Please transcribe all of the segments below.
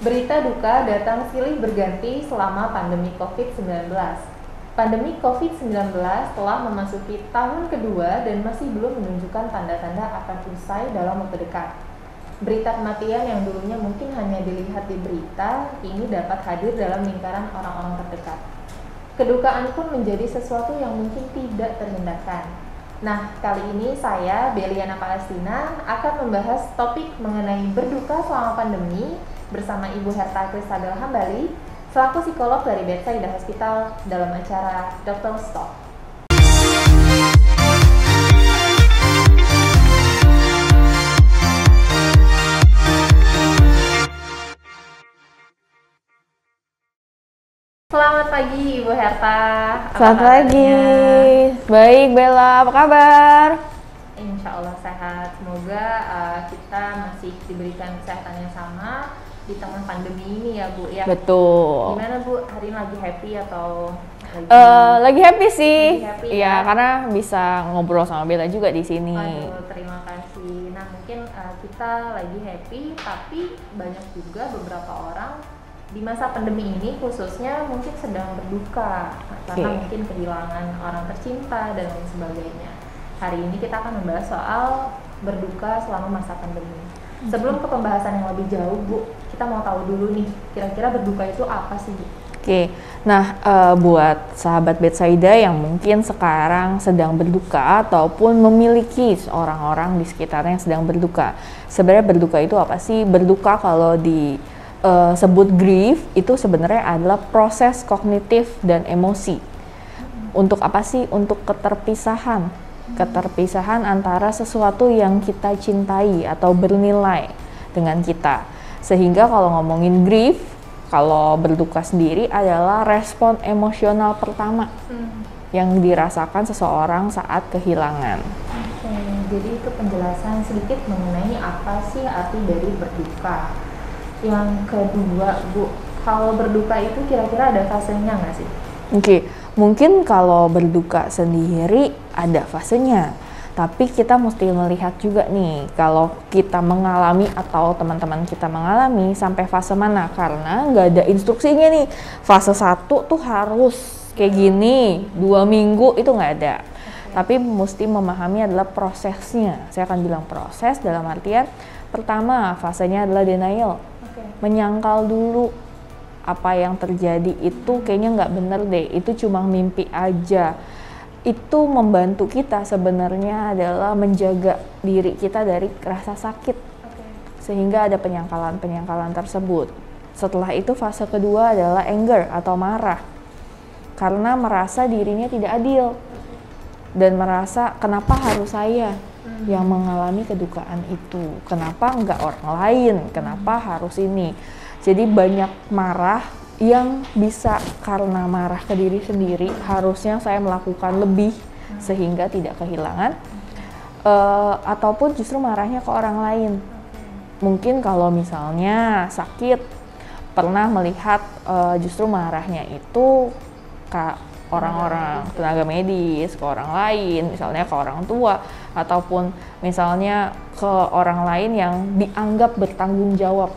Berita duka datang silih berganti selama pandemi COVID-19. Pandemi COVID-19 telah memasuki tahun kedua dan masih belum menunjukkan tanda-tanda akan usai dalam waktu dekat. Berita kematian yang dulunya mungkin hanya dilihat di berita, kini dapat hadir dalam lingkaran orang-orang terdekat. Kedukaan pun menjadi sesuatu yang mungkin tidak terhindarkan. Nah, kali ini saya, Beliana Palestina, akan membahas topik mengenai berduka selama pandemi bersama Ibu Herta Kristabel Hambali, selaku psikolog dari Bethsaida Hospital dalam acara Dr. Stop. Selamat pagi Ibu Herta. Selamat pagi. Baik Bella, apa kabar? Insya Allah sehat. Semoga kita masih diberikan kesehatan yang sama di tengah pandemi ini ya Bu ya. Betul. Gimana Bu, hari ini lagi happy atau lagi happy sih. Lagi happy, ya, ya? Karena bisa ngobrol sama Bella juga di sini. Aduh, terima kasih. Nah, mungkin kita lagi happy, tapi banyak juga beberapa orang di masa pandemi ini khususnya mungkin sedang berduka karena mungkin kehilangan orang tercinta dan lain sebagainya. Hari ini kita akan membahas soal berduka selama masa pandemi. Sebelum ke pembahasan yang lebih jauh Bu, kita mau tahu dulu nih, kira-kira berduka itu apa sih Bu? Oke, nah buat sahabat Bethsaida yang mungkin sekarang sedang berduka ataupun memiliki orang-orang di sekitarnya yang sedang berduka. Sebenarnya berduka itu apa sih? Berduka kalau sebut grief itu sebenarnya adalah proses kognitif dan emosi. Untuk apa sih? Untuk keterpisahan antara sesuatu yang kita cintai atau bernilai dengan kita. Sehingga kalau ngomongin grief, kalau berduka sendiri adalah respon emosional pertama yang dirasakan seseorang saat kehilangan. Oke, jadi itu penjelasan sedikit mengenai apa sih arti dari berduka. Yang kedua Bu, kalau berduka itu kira-kira ada fasenya nggak sih? Oke, mungkin kalau berduka sendiri ada fasenya, tapi kita mesti melihat juga nih kalau kita mengalami atau teman-teman kita mengalami sampai fase mana, karena nggak ada instruksinya nih fase 1 tuh harus kayak gini, 2 minggu itu nggak ada. Tapi mesti memahami adalah prosesnya. Saya akan bilang proses dalam artian pertama fasenya adalah denial. Menyangkal dulu apa yang terjadi itu kayaknya nggak bener deh, itu cuma mimpi aja. Itu membantu kita sebenarnya adalah menjaga diri kita dari rasa sakit, sehingga ada penyangkalan tersebut. Setelah itu fase kedua adalah anger atau marah, karena merasa dirinya tidak adil dan merasa kenapa harus saya yang mengalami kedukaan itu, kenapa enggak orang lain, kenapa harus ini. Jadi banyak marah yang bisa karena marah ke diri sendiri, harusnya saya melakukan lebih sehingga tidak kehilangan, ataupun justru marahnya ke orang lain. Mungkin kalau misalnya sakit, pernah melihat justru marahnya itu ke orang-orang tenaga medis, ke orang lain, misalnya ke orang tua, ataupun misalnya ke orang lain yang dianggap bertanggung jawab.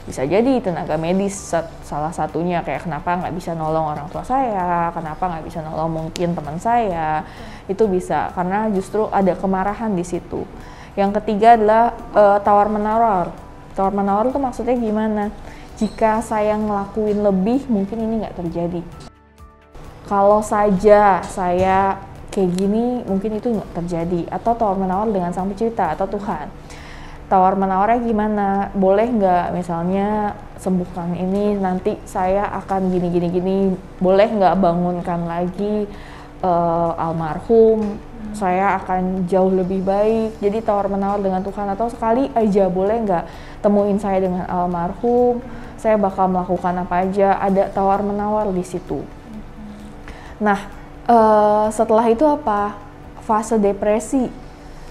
Bisa jadi tenaga medis salah satunya, kayak kenapa nggak bisa nolong orang tua saya, kenapa nggak bisa nolong mungkin teman saya, itu bisa karena justru ada kemarahan di situ. Yang ketiga adalah tawar-menawar. Tawar-menawar itu maksudnya gimana? Jika saya ngelakuin lebih, mungkin ini nggak terjadi. Kalau saja saya kayak gini, mungkin itu nggak terjadi. Atau tawar-menawar dengan Sang Pencipta atau Tuhan. Tawar-menawarnya gimana? Boleh nggak misalnya sembuhkan ini, nanti saya akan gini. Boleh nggak bangunkan lagi almarhum? Saya akan jauh lebih baik. Jadi tawar-menawar dengan Tuhan. Atau sekali aja boleh nggak temuin saya dengan almarhum? Saya bakal melakukan apa aja. Ada tawar-menawar di situ. Nah, setelah itu apa? Fase depresi.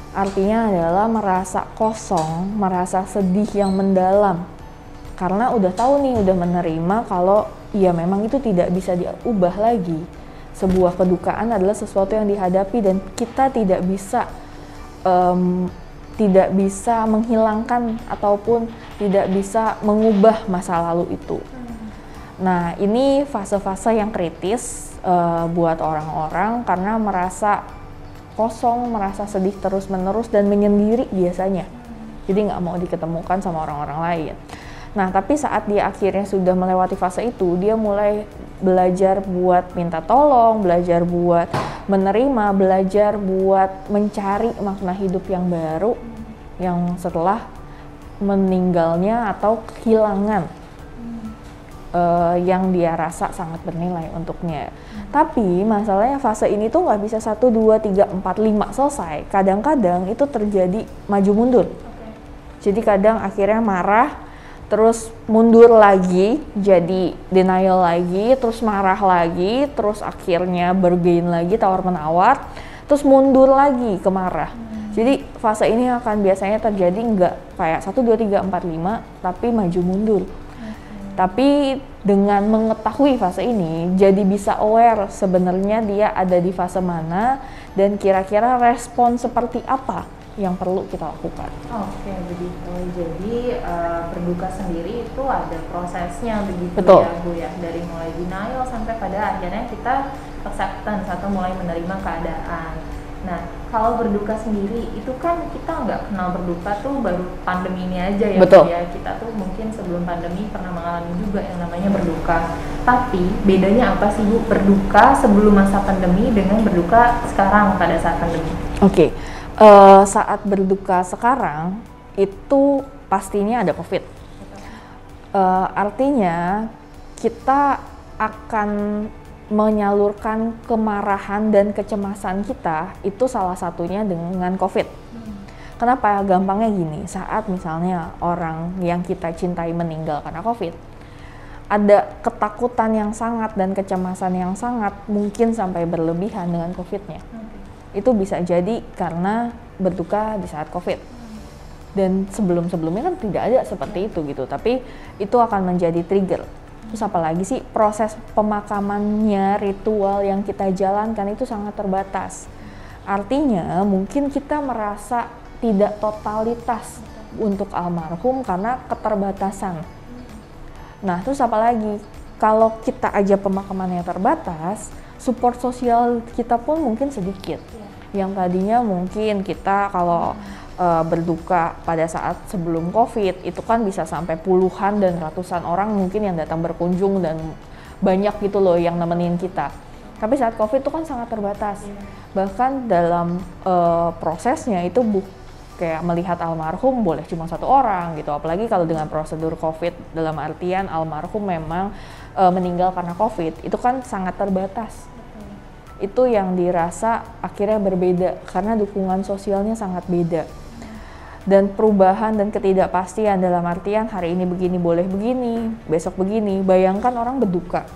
Artinya adalah merasa kosong, merasa sedih yang mendalam. Karena udah tahu nih, udah menerima kalau ya memang itu tidak bisa diubah lagi. Sebuah kedukaan adalah sesuatu yang dihadapi dan kita tidak bisa menghilangkan ataupun tidak bisa mengubah masa lalu itu. Nah, ini fase-fase yang kritis buat orang-orang karena merasa kosong, merasa sedih terus-menerus dan menyendiri biasanya. Jadi nggak mau diketemukan sama orang-orang lain. Nah, tapi saat dia akhirnya sudah melewati fase itu, dia mulai belajar buat minta tolong, belajar buat menerima, belajar buat mencari makna hidup yang baru yang setelah meninggalnya atau kehilangan yang dia rasa sangat bernilai untuknya. Tapi masalahnya fase ini tuh nggak bisa 1, 2, 3, 4, 5 selesai. Kadang-kadang itu terjadi maju mundur. Jadi kadang akhirnya marah, terus mundur lagi, jadi denial lagi, terus marah lagi, terus akhirnya bergain lagi, tawar-menawar, terus mundur lagi ke marah. Jadi fase ini akan biasanya terjadi nggak kayak 1, 2, 3, 4, 5, tapi maju mundur. Tapi dengan mengetahui fase ini, jadi bisa aware sebenarnya dia ada di fase mana dan kira-kira respon seperti apa yang perlu kita lakukan. Oke, begitu. Jadi berduka sendiri itu ada prosesnya begitu. Betul. Ya Bu ya, dari mulai denial sampai pada akhirnya kita acceptance atau mulai menerima keadaan. Nah, kalau berduka sendiri itu kan kita nggak kenal berduka tuh baru pandemi ini aja ya. Betul. Bu ya. Kita tuh mungkin sebelum pandemi pernah mengalami juga yang namanya berduka. Tapi bedanya apa sih Bu berduka sebelum masa pandemi dengan berduka sekarang pada saat pandemi? Oke. Saat berduka sekarang itu pastinya ada COVID. Artinya kita akan menyalurkan kemarahan dan kecemasan kita itu salah satunya dengan COVID. Kenapa? Gampangnya gini, saat misalnya orang yang kita cintai meninggal karena COVID, ada ketakutan yang sangat dan kecemasan yang sangat mungkin sampai berlebihan dengan COVID-nya. Itu bisa jadi karena berduka di saat COVID. Dan sebelum-sebelumnya kan tidak ada seperti itu gitu, tapi itu akan menjadi trigger. Terus apalagi sih proses pemakamannya, ritual yang kita jalankan itu sangat terbatas. Artinya mungkin kita merasa tidak totalitas untuk almarhum karena keterbatasan. Nah terus apalagi kalau kita aja pemakamannya terbatas, support sosial kita pun mungkin sedikit. Yang tadinya mungkin kita kalau berduka pada saat sebelum COVID itu kan bisa sampai puluhan dan ratusan orang mungkin yang datang berkunjung dan banyak gitu loh yang nemenin kita. Tapi saat COVID itu kan sangat terbatas. Bahkan dalam prosesnya itu kayak melihat almarhum boleh cuma satu orang gitu. Apalagi kalau dengan prosedur COVID dalam artian almarhum memang meninggal karena COVID itu kan sangat terbatas. Itu yang dirasa akhirnya berbeda karena dukungan sosialnya sangat beda. Dan perubahan dan ketidakpastian dalam artian hari ini begini boleh begini, besok begini. Bayangkan orang berduka,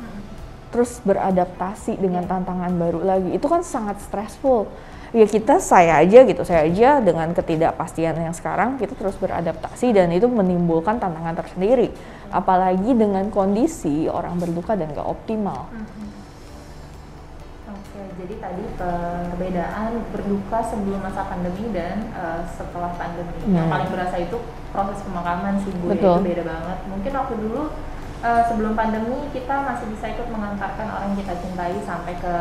terus beradaptasi dengan tantangan baru lagi. Itu kan sangat stressful. Ya saya aja dengan ketidakpastian yang sekarang kita terus beradaptasi dan itu menimbulkan tantangan tersendiri. Apalagi dengan kondisi orang berduka dan gak optimal. Jadi tadi perbedaan berduka sebelum masa pandemi dan setelah pandemi. Yang paling berasa itu proses pemakaman sih Bu, ya, itu beda banget. Mungkin waktu dulu sebelum pandemi kita masih bisa ikut mengantarkan orang yang kita cintai sampai ke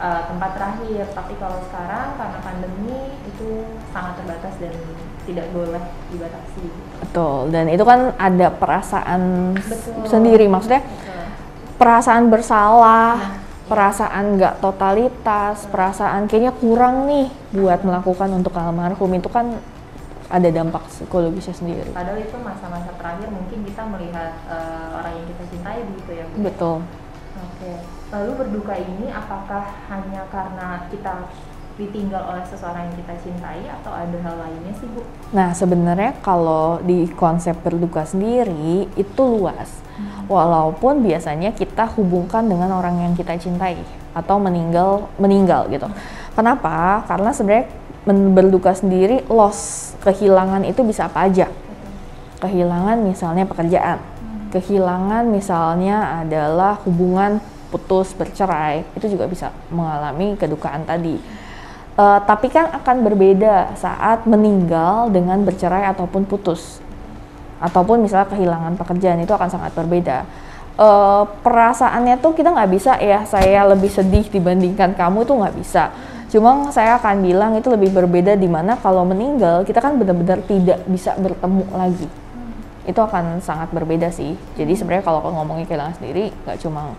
tempat terakhir. Tapi kalau sekarang karena pandemi itu sangat terbatas dan tidak boleh dibatasi. Betul, dan itu kan ada perasaan sendiri, maksudnya perasaan bersalah. Perasaan nggak totalitas, perasaan kayaknya kurang nih buat melakukan untuk almarhum itu kan ada dampak psikologisnya sendiri. Padahal itu masa-masa terakhir mungkin kita melihat orang yang kita cintai begitu ya Bu? Betul. Oke. Lalu berduka ini apakah hanya karena kita ditinggal oleh seseorang yang kita cintai atau ada hal lainnya sih Bu? Nah sebenarnya kalau di konsep berduka sendiri itu luas. Walaupun biasanya kita hubungkan dengan orang yang kita cintai atau meninggal gitu. Kenapa? Karena sebenarnya berduka sendiri loss, kehilangan itu bisa apa aja. Kehilangan misalnya pekerjaan, kehilangan misalnya adalah hubungan putus, bercerai, itu juga bisa mengalami kedukaan tadi. Tapi kan akan berbeda saat meninggal dengan bercerai ataupun putus. ataupun misalnya kehilangan pekerjaan, itu akan sangat berbeda. Perasaannya tuh kita nggak bisa ya saya lebih sedih dibandingkan kamu, itu nggak bisa. Cuma saya akan bilang itu lebih berbeda di mana kalau meninggal kita kan benar-benar tidak bisa bertemu lagi. Itu akan sangat berbeda sih. Jadi sebenarnya kalau ngomongin kehilangan sendiri nggak cuma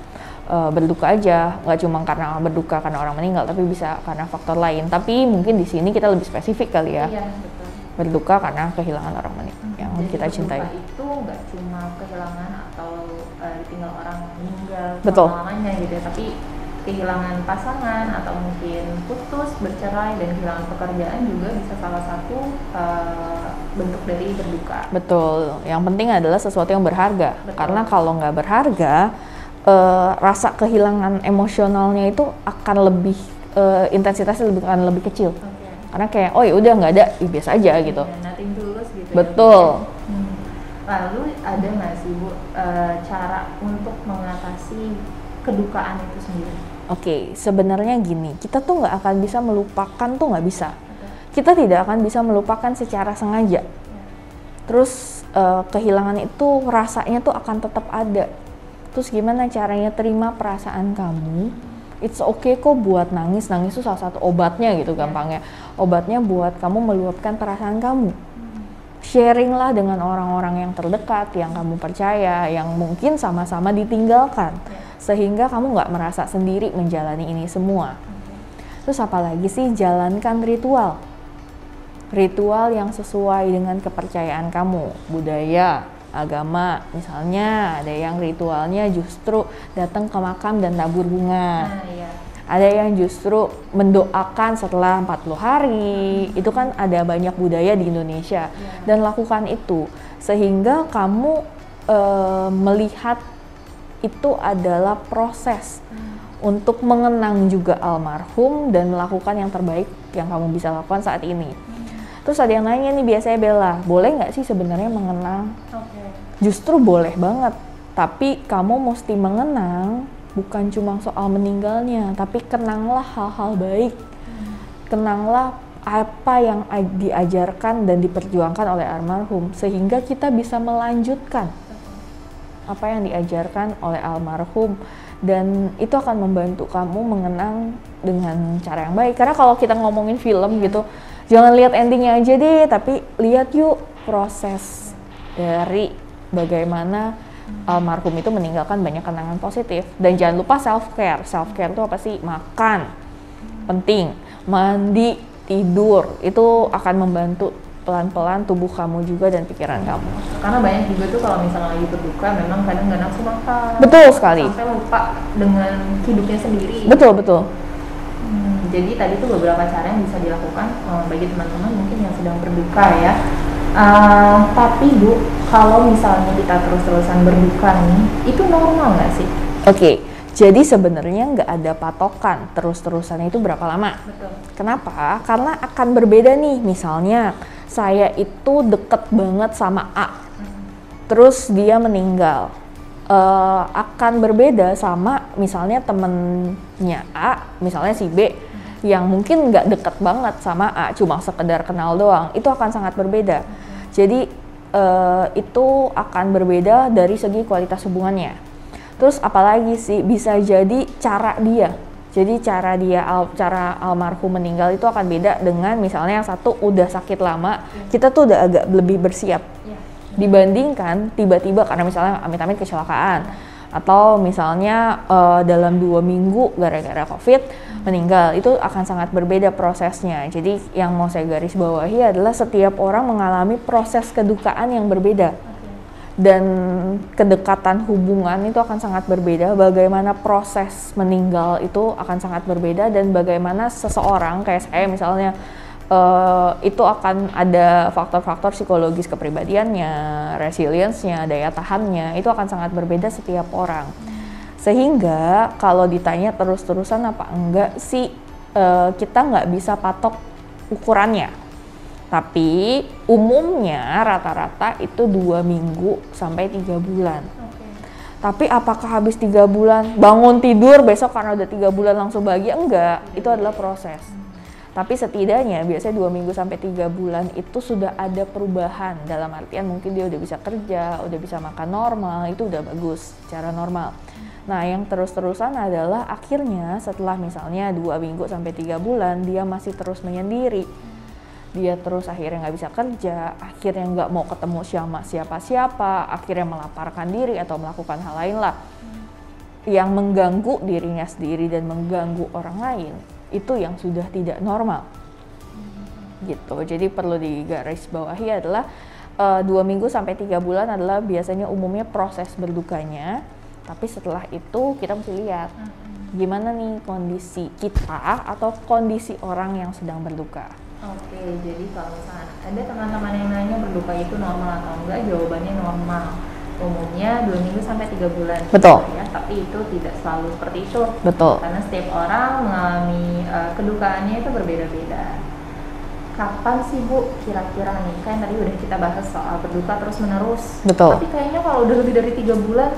berduka aja, nggak cuma karena berduka karena orang meninggal, tapi bisa karena faktor lain. Tapi mungkin di sini kita lebih spesifik kali ya. Iya, betul. Berduka karena kehilangan orang yang Jadi kita cintai. itu nggak cuma kehilangan atau ditinggal orang meninggal lamanya gitu ya, tapi kehilangan pasangan atau mungkin putus, bercerai, dan kehilangan pekerjaan juga bisa salah satu bentuk dari berduka. Betul. Yang penting adalah sesuatu yang berharga. Betul. Karena kalau nggak berharga, rasa kehilangan emosionalnya itu akan lebih intensitasnya akan lebih kecil. Karena kayak oh ya udah nggak ada, biasa aja gitu. Nothing tulus gitu. Betul. Ya. Lalu ada nggak sih Bu cara untuk mengatasi kedukaan itu sendiri? Oke, sebenarnya gini, kita tuh nggak akan bisa melupakan tuh nggak bisa. Kita tidak akan bisa melupakan secara sengaja. Terus kehilangan itu rasanya tuh akan tetap ada. Terus gimana caranya terima perasaan kamu? It's okay kok buat nangis itu salah satu obatnya gitu gampangnya. Obatnya buat kamu meluapkan perasaan kamu. Sharing lah dengan orang-orang yang terdekat, yang kamu percaya, yang mungkin sama-sama ditinggalkan. Sehingga kamu nggak merasa sendiri menjalani ini semua. Terus apalagi sih, jalankan ritual. Ritual yang sesuai dengan kepercayaan kamu, budaya, agama. Misalnya ada yang ritualnya justru datang ke makam dan tabur bunga. Ada yang justru mendoakan setelah 40 hari. Itu kan ada banyak budaya di Indonesia. Dan lakukan itu sehingga kamu melihat itu adalah proses untuk mengenang juga almarhum dan melakukan yang terbaik yang kamu bisa lakukan saat ini. Terus ada yang nanya nih biasanya, Bella, boleh nggak sih sebenarnya mengenang? Justru boleh banget, tapi kamu mesti mengenang bukan cuma soal meninggalnya, tapi kenanglah hal-hal baik. Kenanglah apa yang diajarkan dan diperjuangkan oleh almarhum, sehingga kita bisa melanjutkan apa yang diajarkan oleh almarhum, dan itu akan membantu kamu mengenang dengan cara yang baik. Karena kalau kita ngomongin film gitu, jangan lihat endingnya aja deh, tapi lihat yuk proses dari bagaimana almarhum itu meninggalkan banyak kenangan positif. Dan jangan lupa self-care. Self-care itu apa sih? Makan, penting. Mandi, tidur, itu akan membantu pelan-pelan tubuh kamu juga dan pikiran kamu. Karena banyak juga tuh kalau misalnya lagi berduka memang kadang nggak nafsu makan. Betul sekali. Sampai lupa dengan hidupnya sendiri. Betul. Jadi tadi tuh beberapa cara yang bisa dilakukan bagi teman-teman mungkin yang sedang berduka ya. Tapi Bu, kalau misalnya kita terus-terusan berduka nih, itu normal nggak sih? Oke. Jadi sebenarnya nggak ada patokan terus-terusan itu berapa lama. Betul. Kenapa? Karena akan berbeda nih. Misalnya saya itu deket banget sama A, terus dia meninggal. Akan berbeda sama misalnya temennya A, misalnya si B, yang mungkin nggak deket banget sama A, cuma sekedar kenal doang. Itu akan sangat berbeda. Jadi itu akan berbeda dari segi kualitas hubungannya. Terus apalagi sih, bisa jadi cara dia. Jadi cara almarhum meninggal itu akan beda dengan misalnya yang satu udah sakit lama, kita tuh udah agak lebih bersiap. Dibandingkan tiba-tiba karena misalnya amit-amit kecelakaan, atau misalnya dalam 2 minggu gara-gara COVID meninggal, itu akan sangat berbeda prosesnya. Jadi yang mau saya garis bawahi adalah setiap orang mengalami proses kedukaan yang berbeda. Dan kedekatan hubungan itu akan sangat berbeda, bagaimana proses meninggal itu akan sangat berbeda, dan bagaimana seseorang kayak saya misalnya itu akan ada faktor-faktor psikologis kepribadiannya, resilience-nya, daya tahannya, itu akan sangat berbeda setiap orang. Sehingga kalau ditanya terus-terusan apa enggak sih, kita nggak bisa patok ukurannya. Tapi umumnya rata-rata itu 2 minggu sampai 3 bulan. Tapi apakah habis 3 bulan bangun tidur besok karena udah 3 bulan langsung bahagia? Enggak, itu adalah proses. Tapi setidaknya biasanya 2 minggu sampai 3 bulan itu sudah ada perubahan, dalam artian mungkin dia udah bisa kerja, udah bisa makan normal, itu udah bagus secara normal. Nah, yang terus-terusan adalah akhirnya setelah misalnya 2 minggu sampai 3 bulan dia masih terus menyendiri. Dia terus akhirnya nggak bisa kerja, akhirnya nggak mau ketemu sama siapa-siapa, akhirnya melaparkan diri atau melakukan hal lain lah yang mengganggu dirinya sendiri dan mengganggu orang lain, itu yang sudah tidak normal gitu. Jadi perlu digarisbawahi adalah 2 minggu sampai 3 bulan adalah biasanya umumnya proses berdukanya, tapi setelah itu kita mesti lihat gimana nih kondisi kita atau kondisi orang yang sedang berduka. Oke, jadi kalau misalnya ada teman-teman yang nanya berduka itu normal atau enggak, jawabannya normal. Umumnya 2 minggu sampai 3 bulan. Betul. Ya, tapi itu tidak selalu seperti itu. Betul. Karena setiap orang mengalami kedukaannya itu berbeda-beda. Kapan sih Bu kira-kira nih? Kan tadi udah kita bahas soal berduka terus menerus. Betul. Tapi kayaknya kalau udah lebih dari 3 bulan,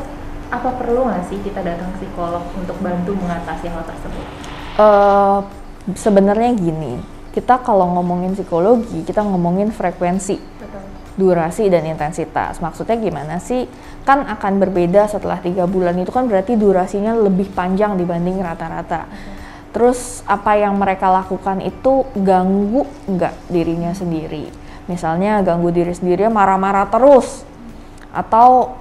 apa perlu nggak sih kita datang ke psikolog untuk bantu mengatasi hal tersebut? Sebenarnya gini, kita kalau ngomongin psikologi, kita ngomongin frekuensi. Betul. Durasi dan intensitas. Maksudnya gimana sih? Kan akan berbeda setelah 3 bulan, itu kan berarti durasinya lebih panjang dibanding rata-rata. Terus apa yang mereka lakukan itu ganggu nggak dirinya sendiri? Misalnya ganggu diri sendiri marah-marah terus, atau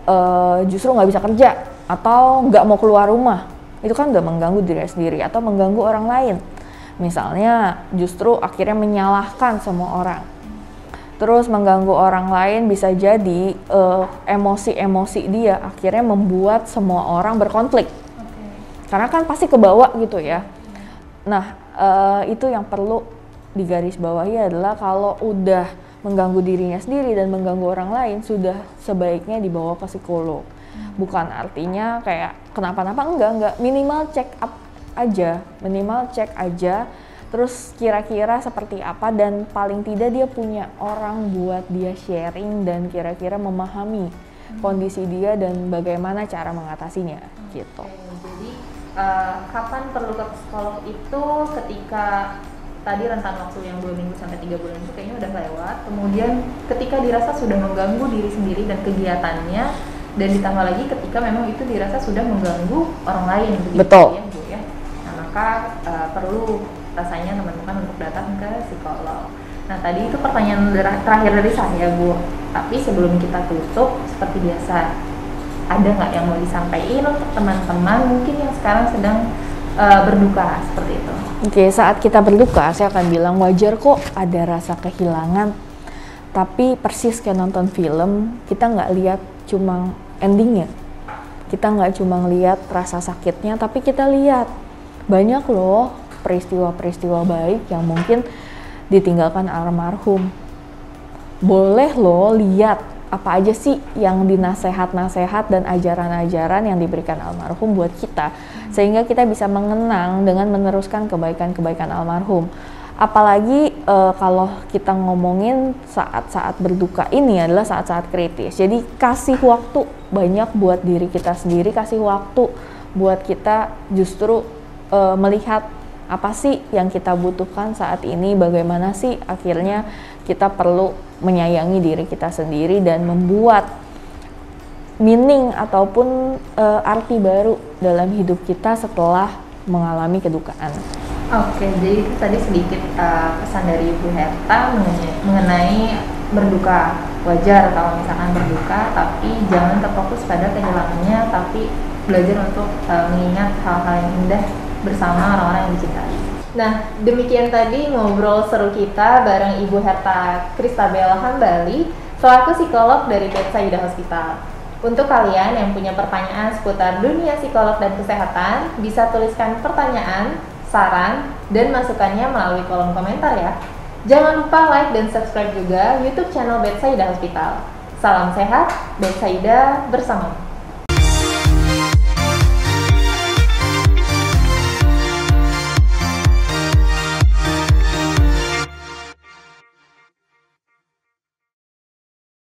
justru nggak bisa kerja, atau nggak mau keluar rumah. Itu kan udah mengganggu diri sendiri atau mengganggu orang lain. Misalnya justru akhirnya menyalahkan semua orang. Terus mengganggu orang lain, bisa jadi emosi-emosi dia akhirnya membuat semua orang berkonflik. Karena kan pasti kebawa gitu ya. Nah, itu yang perlu digarisbawahi adalah kalau udah mengganggu dirinya sendiri dan mengganggu orang lain, sudah sebaiknya dibawa ke psikolog. Bukan artinya kayak kenapa-napa, enggak, minimal check up aja, terus kira-kira seperti apa, dan paling tidak dia punya orang buat dia sharing dan kira-kira memahami kondisi dia dan bagaimana cara mengatasinya gitu. Jadi kapan perlu ke psikolog itu ketika tadi rentan waktu yang 2 minggu sampai 3 bulan itu kayaknya udah lewat, kemudian ketika dirasa sudah mengganggu diri sendiri dan kegiatannya, dan ditambah lagi ketika memang itu dirasa sudah mengganggu orang lain begitu. Betul. Ya Bu ya. Nah, maka perlu rasanya teman-teman untuk datang ke psikolog. Nah, tadi itu pertanyaan terakhir dari saya Bu, tapi sebelum kita tutup seperti biasa, ada nggak yang mau disampaikan untuk teman-teman mungkin yang sekarang sedang berduka seperti itu? Oke, saat kita berduka, saya akan bilang wajar kok ada rasa kehilangan. Tapi persis kayak nonton film, kita nggak lihat cuma endingnya. Kita nggak cuma lihat rasa sakitnya, tapi kita lihat banyak loh peristiwa-peristiwa baik yang mungkin ditinggalkan almarhum. Boleh loh lihat apa aja sih yang dinasehat-nasehat dan ajaran-ajaran yang diberikan almarhum buat kita, sehingga kita bisa mengenang dengan meneruskan kebaikan-kebaikan almarhum. Apalagi kalau kita ngomongin saat-saat berduka ini adalah saat-saat kritis. Jadi kasih waktu banyak buat diri kita sendiri, kasih waktu buat kita justru melihat apa sih yang kita butuhkan saat ini, bagaimana sih akhirnya kita perlu menyayangi diri kita sendiri dan membuat meaning ataupun arti baru dalam hidup kita setelah mengalami kedukaan. Oke, jadi itu tadi sedikit pesan dari Ibu Herta mengenai berduka. Wajar kalau misalkan berduka, tapi jangan terfokus pada kehilangannya, tapi belajar untuk mengingat hal-hal yang indah bersama orang-orang yang dicintai. Nah, demikian tadi ngobrol seru kita bareng Ibu Herta Kristabel Hambali selaku psikolog dari Bethsaida Hospital. Untuk kalian yang punya pertanyaan seputar dunia psikolog dan kesehatan, bisa tuliskan pertanyaan, saran, dan masukannya melalui kolom komentar ya. Jangan lupa like dan subscribe juga YouTube channel Bethsaida Hospital. Salam sehat, Bethsaida bersamamu.